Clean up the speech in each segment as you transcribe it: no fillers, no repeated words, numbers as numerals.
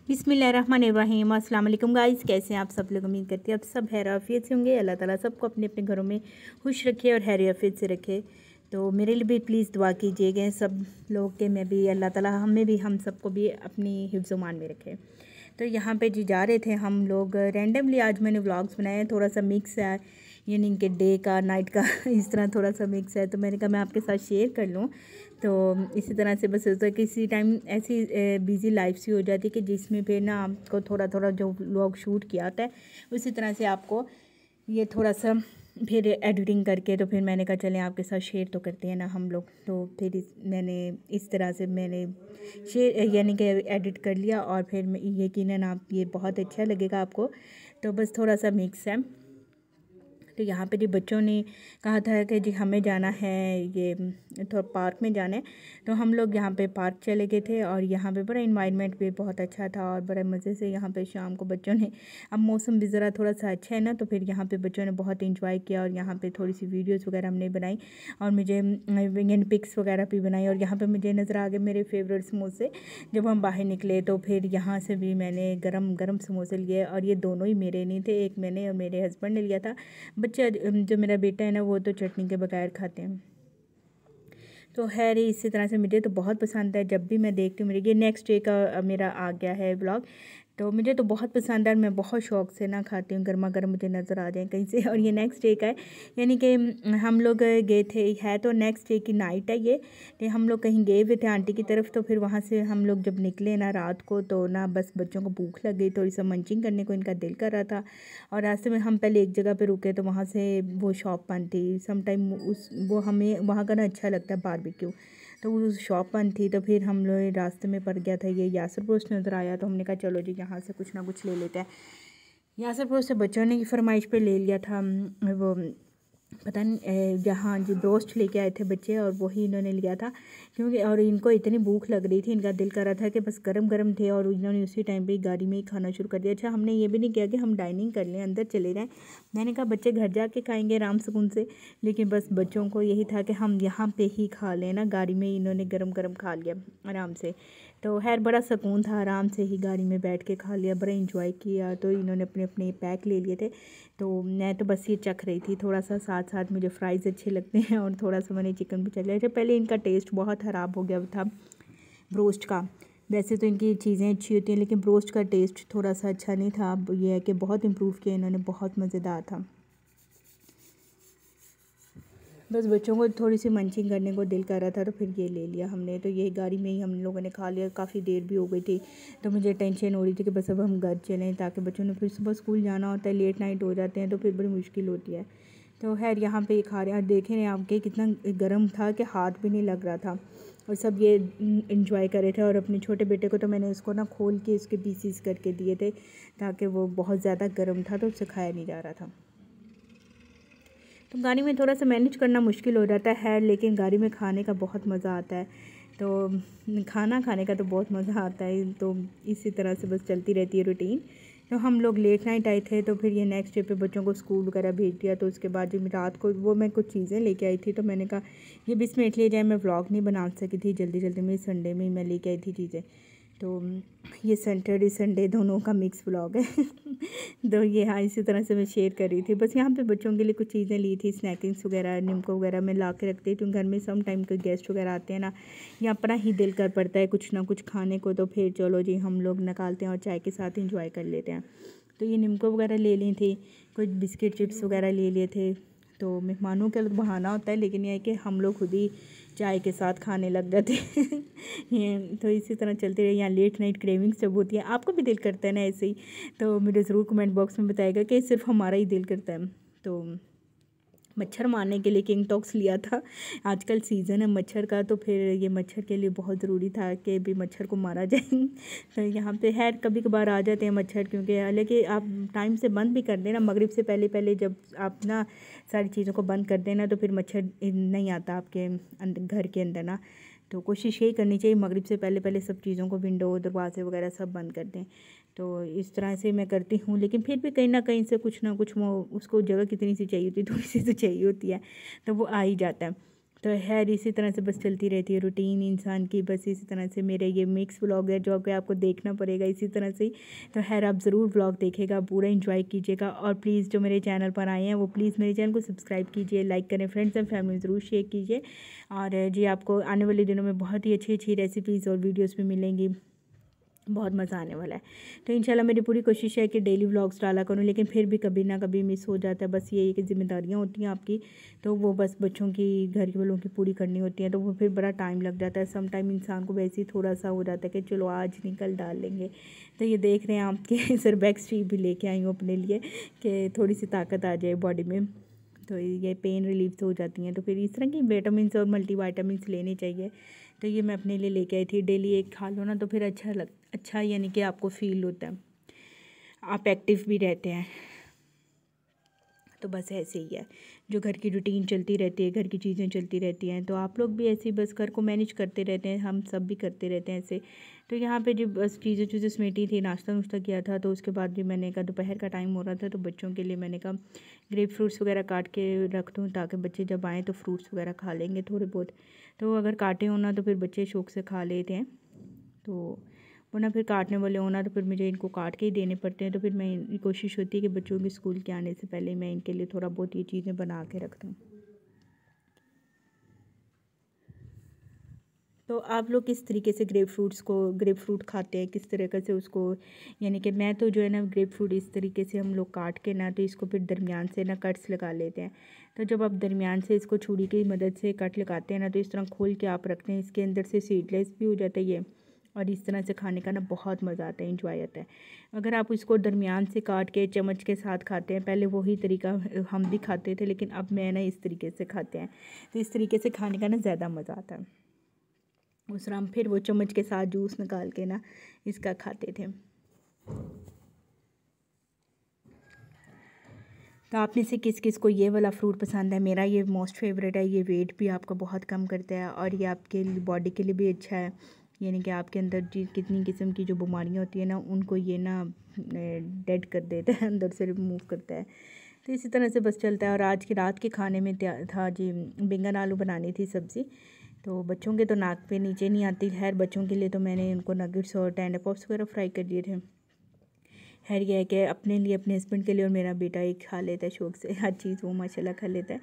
बिस्मिल्लाहिर्रहमानिर्रहीम। अस्सलाम वालेकुम गाइस, कैसे हैं आप सब लोग। उम्मीद करती हैं आप सब खैर आफियत से होंगे। अल्लाह ताला सबको अपने अपने घरों में खुश रखे और खैर आफियत से रखे। तो मेरे लिए भी प्लीज़ दुआ कीजिएगा सब लोग के, मैं भी अल्लाह ताला हमें भी हम सबको भी अपनी हिफ्ज़ मान में रखे। तो यहाँ पे जी जा रहे थे हम लोग रैंडमली। आज मैंने व्लॉग्स बनाए हैं, थोड़ा सा मिक्स है, यानी कि डे का नाइट का इस तरह थोड़ा सा मिक्स है। तो मैंने कहा मैं आपके साथ शेयर कर लूँ। तो इसी तरह से बस होता है किसी टाइम ऐसी बिज़ी लाइफ सी हो जाती है कि जिसमें फिर ना आपको थोड़ा थोड़ा जो व्लॉग शूट किया होता है उसी तरह से आपको ये थोड़ा सा फिर एडिटिंग करके, तो फिर मैंने कहा चलें आपके साथ शेयर तो करते हैं ना हम लोग। तो फिर मैंने इस तरह से मैंने शेयर यानी कि एडिट कर लिया और फिर यकीनन आप ये बहुत अच्छा लगेगा आपको। तो बस थोड़ा सा मिक्स है। तो यहाँ पे जी बच्चों ने कहा था कि जी हमें जाना है ये थोड़ा पार्क में जाना है। तो हम लोग यहाँ पे पार्क चले गए थे और यहाँ पे बड़ा इन्वायरमेंट भी बहुत अच्छा था और बड़े मज़े से यहाँ पे शाम को बच्चों ने, अब मौसम भी ज़रा थोड़ा सा अच्छा है ना, तो फिर यहाँ पे बच्चों ने बहुत इंजॉय किया और यहाँ पे थोड़ी सी वीडियोज़ वगैरह हमने बनाई और मुझे यानी पिक्स वगैरह भी बनाई। और यहाँ पर मुझे नज़र आ गए मेरे फेवरेट समोसे। जब हम बाहर निकले तो फिर यहाँ से भी मैंने गरम गरम समोसे लिए और ये दोनों ही मेरे नहीं थे, एक मैंने और मेरे हस्बैंड ने लिया था। बच्चा जो मेरा बेटा है ना वो तो चटनी के बगैर खाते हैं। तो खैर इसी तरह से मुझे तो बहुत पसंद है, जब भी मैं देखती हूँ। मेरे ये नेक्स्ट डे का मेरा आ गया है व्लॉग। तो मुझे तो बहुत पसंद है, मैं बहुत शौक़ से ना खाती हूँ, गर्मा गर्म मुझे नज़र आ जाए कहीं से। और ये नेक्स्ट डे का है, यानी कि हम लोग गए थे, है तो नेक्स्ट डे की नाइट है ये। तो हम लोग कहीं गए हुए थे आंटी की तरफ। तो फिर वहाँ से हम लोग जब निकले ना रात को, तो ना बस बच्चों को भूख लग गई, थोड़ी सा मंचिंग करने को इनका दिल कर रहा था। और रास्ते में हम पहले एक जगह पे रुके, तो वहाँ से वो शॉप बंद थी। समटाइम वो हमें वहाँ का ना अच्छा लगता है बारबेक्यू, तो वो शॉप बंद थी। तो फिर हम लोग रास्ते में पड़ गया था ये यासर पोस्ट नज़र आया, तो हमने कहा चलो जी यहाँ से कुछ ना कुछ ले लेते हैं। यासर पोस्ट से बच्चों ने की फरमाइश पे ले लिया था वो पता नहीं जहाँ जी ब्रोस्ट लेके आए थे बच्चे, और वही इन्होंने लिया था क्योंकि और इनको इतनी भूख लग रही थी, इनका दिल कर रहा था कि बस गरम गरम थे और इन्होंने उसी टाइम पे गाड़ी में ही खाना शुरू कर दिया। अच्छा हमने ये भी नहीं किया कि हम डाइनिंग कर लें, अंदर चले जाएं। मैंने कहा बच्चे घर जाके खाएंगे आराम सुकून से, लेकिन बस बच्चों को यही था कि हम यहाँ पे ही खा लें ना। गाड़ी में इन्होंने गरम गरम खा लिया आराम से। तो खैर बड़ा सुकून था, आराम से ही गाड़ी में बैठ के खा लिया, बड़ा इंजॉय किया। तो इन्होंने अपने अपने पैक ले लिए थे, तो मैं तो बस ये चख रही थी थोड़ा सा। साथ साथ मुझे फ्राइज़ अच्छे लगते हैं और थोड़ा सा मैंने चिकन भी चख लिया। पहले इनका टेस्ट बहुत ख़राब हो गया था ब्रोस्ट का। वैसे तो इनकी चीज़ें अच्छी होती हैं, लेकिन ब्रोस्ट का टेस्ट थोड़ा सा अच्छा नहीं था। अब ये है कि बहुत इम्प्रूव किया इन्होंने, बहुत मज़ेदार था। बस बच्चों को थोड़ी सी मंचिंग करने को दिल कर रहा था, तो फिर ये ले लिया हमने। तो ये गाड़ी में ही हम लोगों ने खा लिया, काफ़ी देर भी हो गई थी। तो मुझे टेंशन हो रही थी कि बस अब हम घर चलें, ताकि बच्चों ने फिर सुबह स्कूल जाना होता है, लेट नाइट हो जाते हैं, तो फिर बड़ी मुश्किल होती है। तो खैर यहाँ पे खा रहे हैं, देखें रहे आपके कितना गर्म था कि हाथ भी नहीं लग रहा था। और सब ये इंजॉय कर रहे थे। और अपने छोटे बेटे को तो मैंने उसको ना खोल के उसके पीसीस करके दिए थे, ताकि वो बहुत ज़्यादा गर्म था तो उससे खाया नहीं जा रहा था। तो गाड़ी में थोड़ा सा मैनेज करना मुश्किल हो जाता है, लेकिन गाड़ी में खाने का बहुत मज़ा आता है। तो खाना खाने का तो बहुत मज़ा आता है। तो इसी तरह से बस चलती रहती है रूटीन। तो हम लोग लेट नाइट आए थे, तो फिर ये नेक्स्ट डे पे बच्चों को स्कूल वगैरह भेज दिया। तो उसके बाद जब रात को वो मैं कुछ चीज़ें लेके आई थी, तो मैंने कहा ये भी इसमें इसलिए जाए, मैं व्लॉग नहीं बना सकी थी जल्दी जल्दी में, संडे में ही मैं लेके आई थी चीज़ें। तो ये सैटरडे संडे दोनों का मिक्स व्लॉग है। तो ये हाँ इसी तरह से मैं शेयर कर रही थी। बस यहाँ पे बच्चों के लिए कुछ चीज़ें ली थी, स्नैकिंग्स वगैरह, निम्को वगैरह मैं ला के रखती हूँ। घर में सम टाइम के गेस्ट वगैरह आते हैं ना, या अपना ही दिल कर पड़ता है कुछ ना कुछ खाने को, तो फिर चलो जी हम लोग निकालते हैं और चाय के साथ इंजॉय कर लेते हैं। तो ये निम्को वगैरह ले ली थी, कुछ बिस्किट चिप्स वगैरह ले लिए थे। तो मेहमानों का बहाना होता है, लेकिन यह है कि हम लोग खुद ही चाय के साथ खाने लग जाते हैं। तो इसी तरह चलते रहे। यहाँ लेट नाइट क्रेविंग्स जब होती है, आपको भी दिल करता है ना ऐसे ही, तो मुझे ज़रूर कमेंट बॉक्स में बताएगा कि सिर्फ हमारा ही दिल करता है। तो मच्छर मारने के लिए किंग टॉक्स लिया था, आजकल सीज़न है मच्छर का, तो फिर ये मच्छर के लिए बहुत ज़रूरी था कि भी मच्छर को मारा जाए। तो यहाँ पे खैर कभी कभार आ जाते हैं मच्छर, क्योंकि हालांकि आप टाइम से बंद भी कर देना, मगरिब से पहले पहले जब आप ना सारी चीज़ों को बंद कर देना, तो फिर मच्छर नहीं आता आपके घर के अंदर ना। तो कोशिश यही करनी चाहिए मगरिब से पहले पहले सब चीज़ों को, विंडो दरवाजे वगैरह सब बंद कर दें। तो इस तरह से मैं करती हूँ, लेकिन फिर भी कहीं ना कहीं से कुछ ना कुछ वो उसको जगह कितनी सी चाहिए होती है, थोड़ी सी तो चाहिए होती है, तो वो आ ही जाता है। तो खैर इसी तरह से बस चलती रहती है रूटीन इंसान की। बस इसी तरह से मेरे ये मिक्स व्लॉग है जो कि आपको देखना पड़ेगा इसी तरह से ही। तो खैर आप ज़रूर व्लॉग देखिएगा, पूरा एंजॉय कीजिएगा। और प्लीज़ जो मेरे चैनल पर आए हैं वो प्लीज़ मेरे चैनल को सब्सक्राइब कीजिए, लाइक करें, फ्रेंड्स एंड फैमिली ज़रूर शेयर कीजिए। और जी आपको आने वाले दिनों में बहुत ही अच्छी अच्छी रेसिपीज़ और वीडियोज़ भी मिलेंगी, बहुत मज़ा आने वाला है। तो इंशाल्लाह मेरी पूरी कोशिश है कि डेली व्लॉग्स डाला करूं, लेकिन फिर भी कभी ना कभी मिस हो जाता है। बस ये कि जिम्मेदारियां होती हैं आपकी, तो वो बस बच्चों की, घर के वालों की पूरी करनी होती हैं, तो वो फिर बड़ा टाइम लग जाता है। सम टाइम इंसान को वैसे ही थोड़ा सा हो जाता है कि चलो आज नहीं कल डाल लेंगे। तो ये देख रहे हैं आपके सरबैक्स टी भी लेके आई हूँ अपने लिए कि थोड़ी सी ताकत आ जाए बॉडी में, तो ये पेन रिलीफ हो जाती हैं। तो फिर इस तरह की विटामिन और मल्टीविटामिन्स लेने चाहिए। तो ये मैं अपने लिए लेके आई थी। डेली एक खा लो ना तो फिर अच्छा यानी कि आपको फील होता है, आप एक्टिव भी रहते हैं। तो बस ऐसे ही है, जो घर की रूटीन चलती रहती है, घर की चीज़ें चलती रहती हैं, तो आप लोग भी ऐसे ही बस घर को मैनेज करते रहते हैं, हम सब भी करते रहते हैं ऐसे। तो यहाँ पे जब बस चीज़ें समेटी थी, नाश्ता नुश्ता किया था, तो उसके बाद भी मैंने कहा दोपहर का टाइम हो रहा था, तो बच्चों के लिए मैंने कहा ग्रेप फ्रूट्स वगैरह काट के रख दूँ ताकि बच्चे जब आएँ तो फ्रूट्स वगैरह खा लेंगे थोड़े बहुत। तो अगर काटे हो ना तो फिर बच्चे शौक से खा लेते हैं, तो वरना फिर काटने वाले होना तो फिर मुझे इनको काट के ही देने पड़ते हैं। तो फिर मैं कोशिश होती है कि बच्चों के स्कूल के आने से पहले मैं इनके लिए थोड़ा बहुत ये चीज़ें बना के रख दूँ। तो आप लोग किस तरीके से ग्रेप फ्रूट खाते हैं, किस तरीके से उसको, यानी कि मैं तो जो है ना ग्रेप फ्रूट इस तरीके से हम लोग काट के ना तो इसको फिर दरमियान से ना कट्स लगा लेते हैं। तो जब आप दरमियान से इसको छुरी की मदद से कट लगाते हैं ना तो इस तरह खोल के आप रखते हैं, इसके अंदर से सीडलेस भी हो जाता है ये, और इस तरह से खाने का ना बहुत मज़ा आता है, इंजॉय आता है। अगर आप इसको दरमियान से काट के चम्मच के साथ खाते हैं, पहले वही तरीका हम भी खाते थे, लेकिन अब मैं ना इस तरीके से खाते हैं, तो इस तरीके से खाने का ना ज़्यादा मज़ा आता है। उस राम फिर वो चम्मच के साथ जूस निकाल के ना इसका खाते थे। तो आप में से किस किस को ये वाला फ्रूट पसंद है? मेरा ये मोस्ट फेवरेट है। ये वेट भी आपका बहुत कम करता है और ये आपके बॉडी के लिए भी अच्छा है, यानी कि आपके अंदर जी कितनी किस्म की जो बीमारियां होती है ना उनको ये ना डेड कर देता है, अंदर से रिमूव करता है। तो इसी तरह से बस चलता है। और आज की रात के खाने में था जी बैंगन आलू बनानी थी सब्ज़ी। तो बच्चों के तो नाक पे नीचे नहीं आती, खैर बच्चों के लिए तो मैंने उनको नगेट्स और टेंडर पॉप्स वगैरह फ्राई कर दिए थे। खैर यह है कि अपने लिए, अपने हस्बैंड के लिए, और मेरा बेटा एक खा लेता है शौक से, हर चीज़ वो माशाल्लाह खा लेता है।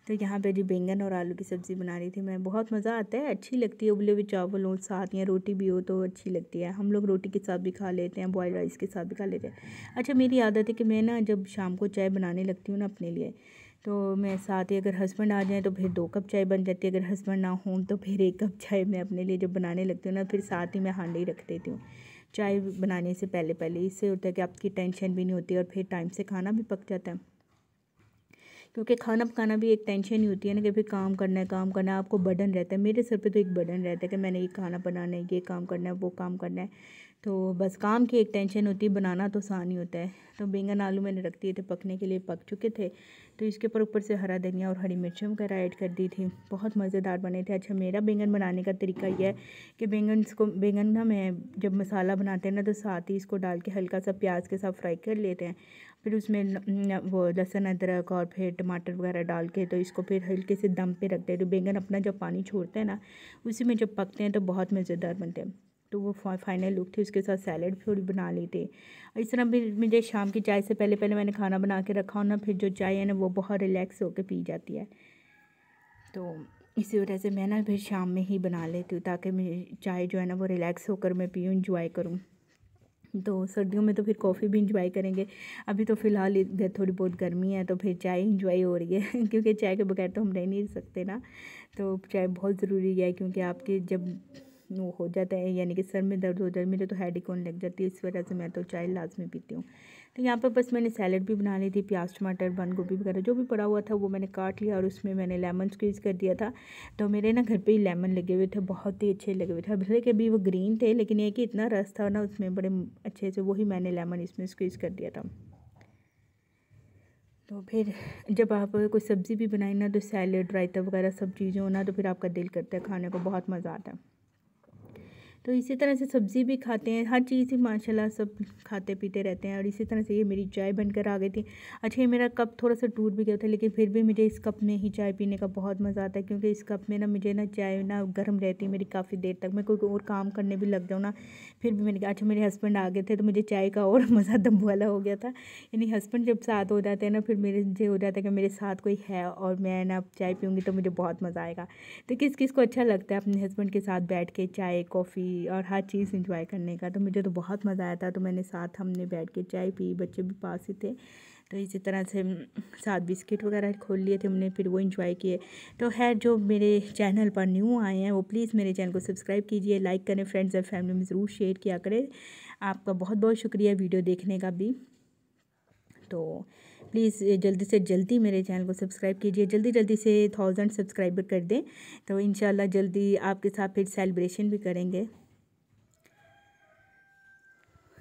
तो यहाँ पे जी बैंगन और आलू की सब्ज़ी बना रही थी मैं, बहुत मज़ा आता है, अच्छी लगती है। उबले हुए चावल हो साथ या रोटी भी हो तो अच्छी लगती है। हम लोग रोटी के साथ भी खा लेते हैं, बॉयल राइस के साथ भी खा लेते हैं। अच्छा मेरी आदत है कि मैं ना जब शाम को चाय बनाने लगती हूँ ना अपने लिए, तो मैं साथ ही अगर हस्बैंड आ जाएँ तो फिर 2 कप चाय बन जाती है, अगर हस्बैंड ना हों तो फिर 1 कप चाय मैं अपने लिए जब बनाने लगती हूँ ना फिर साथ ही मैं हांडी रख देती हूँ चाय बनाने से पहले पहले। इससे होता है कि आपकी टेंशन भी नहीं होती और फिर टाइम से खाना भी पक जाता है, क्योंकि खाना पकाना भी एक टेंशन ही होती है ना कि फिर काम करना है, आपको बर्डन रहता है। मेरे सर पे तो एक बर्डन रहता है कि मैंने ये खाना बनाना है, ये काम करना है, वो काम करना है, तो बस काम की एक टेंशन होती है, बनाना तो आसान ही होता है। तो बैंगन आलू मैंने रख दिए थे पकने के लिए, पक चुके थे, तो इसके ऊपर से हरा धनिया और हरी मिर्च वगैरह ऐड कर दी थी, बहुत मज़ेदार बने थे। अच्छा मेरा बैंगन बनाने का तरीका यह है कि बैंगन ना मैं जब मसाला बनाते हैं ना तो साथ ही इसको डाल के हल्का सा प्याज के साथ फ्राई कर लेते हैं, फिर उसमें वो लहसुन अदरक और फिर टमाटर वगैरह डाल के तो इसको फिर हल्के से दम पे रखते हैं। तो बैंगन अपना जब पानी छोड़ते हैं ना उसी में जब पकते हैं तो बहुत मज़ेदार बनते हैं। तो वो फाइनल लुक थी, उसके साथ सैलड भी थोड़ी बना ली थी। इस तरह भी मुझे शाम की चाय से पहले पहले मैंने खाना बना के रखा हो ना, फिर जो चाय है ना वो बहुत रिलैक्स होकर पी जाती है। तो इसी वजह से मैं ना फिर शाम में ही बना लेती हूँ ताकि मेरी चाय जो है ना वो रिलैक्स होकर मैं पीऊँ, इंजॉय करूँ। तो सर्दियों में तो फिर कॉफ़ी भी इंजॉय करेंगे। अभी तो फ़िलहाल इधर थोड़ी बहुत गर्मी है तो फिर चाय इंजॉय हो रही है क्योंकि चाय के बगैर तो हम रह नहीं सकते ना। तो चाय बहुत ज़रूरी है, क्योंकि आपके जब वो हो जाता है यानी कि सर में दर्द हो जाए, मेरे तो हेडेक होने लग जाती है, इस वजह से मैं तो चाय लाजमी पीती हूँ। तो यहाँ पर बस मैंने सैलड भी बना ली थी, प्याज टमाटर बंद गोभी वगैरह जो भी पड़ा हुआ था वो मैंने काट लिया और उसमें मैंने लेमन स्क्वीज़ कर दिया था। तो मेरे ना घर पे ही लेमन लगे हुए थे, बहुत ही अच्छे लगे हुए थे, भले कि अभी वो ग्रीन थे लेकिन ये कि इतना रस था ना उसमें बड़े अच्छे से, वही मैंने लेमन इसमें स्क्वीज़ कर दिया था। तो फिर जब आप कोई सब्ज़ी भी बनाए ना तो सैलड रायता वगैरह सब चीज़ें हो ना तो फिर आपका दिल करता है खाने को, बहुत मज़ा आता है। तो इसी तरह से सब्ज़ी भी खाते हैं, हर चीज़ ही माशाल्लाह सब खाते पीते रहते हैं। और इसी तरह से ये मेरी चाय बनकर आ गई थी। अच्छा, ये मेरा कप थोड़ा सा टूट भी गया था, लेकिन फिर भी मुझे इस कप में ही चाय पीने का बहुत मज़ा आता है, क्योंकि इस कप में ना मुझे ना चाय ना गर्म रहती है मेरी काफ़ी देर तक। मैं कोई और काम करने भी लग जाऊँ ना, फिर भी मैंने कहा अच्छा मेरे हस्बैंड आ गए थे तो मुझे चाय का और मज़ा दम वाला हो गया था। यानी हस्बैंड जब साथ हो जाते हैं ना, फिर मेरे मुझे हो जाता है कि मेरे साथ कोई है और मैं ना चाय पीऊँगी तो मुझे बहुत मज़ा आएगा। तो किस किस को अच्छा लगता है अपने हस्बैंड के साथ बैठ के चाय कॉफ़ी और हर चीज़ इंजॉय करने का। तो मुझे तो बहुत मज़ा आया था, तो मैंने साथ हमने बैठ के चाय पी, बच्चे भी पास ही थे। तो इसी तरह से साथ बिस्किट वगैरह खोल लिए थे हमने, फिर वो इंजॉय किए। तो है जो मेरे चैनल पर न्यू आए हैं वो प्लीज़ मेरे चैनल को सब्सक्राइब कीजिए, लाइक करें, फ्रेंड्स और फैमिली में ज़रूर शेयर किया करें। आपका बहुत बहुत शुक्रिया वीडियो देखने का भी। तो प्लीज़ जल्दी से जल्दी मेरे चैनल को सब्सक्राइब कीजिए, जल्दी जल्दी से 1000 सब्सक्राइबर कर दें, तो इंशाल्लाह जल्दी आपके साथ फिर सेलिब्रेशन भी करेंगे।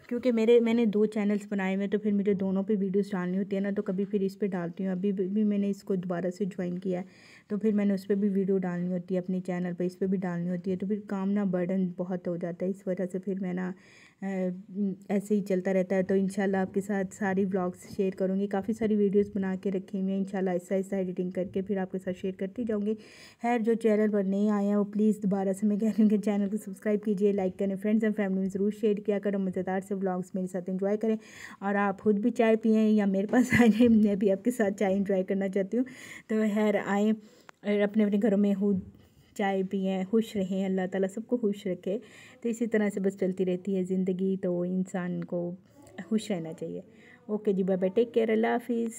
क्योंकि मैंने 2 चैनल्स बनाए हुए हैं, तो फिर मुझे दोनों पे वीडियोस डालनी होती है ना, तो कभी फिर इस पे डालती हूँ। अभी भी मैंने इसको दोबारा से ज्वाइन किया है, तो फिर मैंने उस पर भी वीडियो डालनी होती है अपने चैनल पे, इस पर भी डालनी होती है। तो फिर काम ना बर्डन बहुत हो जाता है, इस वजह से फिर मैं ना ऐसे ही चलता रहता है। तो इंशाल्लाह आपके साथ सारी व्लॉग्स शेयर करूँगी, काफ़ी सारी वीडियोस बना के रखी हुई हैं, इंशाल्लाह ऐसा ऐसा एडिटिंग करके फिर आपके साथ शेयर करती जाऊँगी। खैर जो चैनल पर नहीं आए हैं वो प्लीज़ दोबारा से मैं कह रही हूँ कि चैनल को सब्सक्राइब कीजिए, लाइक करें, फ्रेंड्स एंड फैमिली में ज़रूर शेयर किया करें, मज़ेदार से व्लॉग्स मेरे साथ एंजॉय करें। और आप खुद भी चाय पिएँ या मेरे पास आ जाए, मैं भी आपके साथ चाय एंजॉय करना चाहती हूँ। तो खैर आएँ और अपने अपने घरों में खुद चाय पिएँ, खुश रहें, अल्लाह ताला सबको खुश रखे। तो इसी तरह से बस चलती रहती है ज़िंदगी, तो इंसान को खुश रहना चाहिए। ओके जी, बाय बाय, टेक केयर, अल्लाह हाफिज़।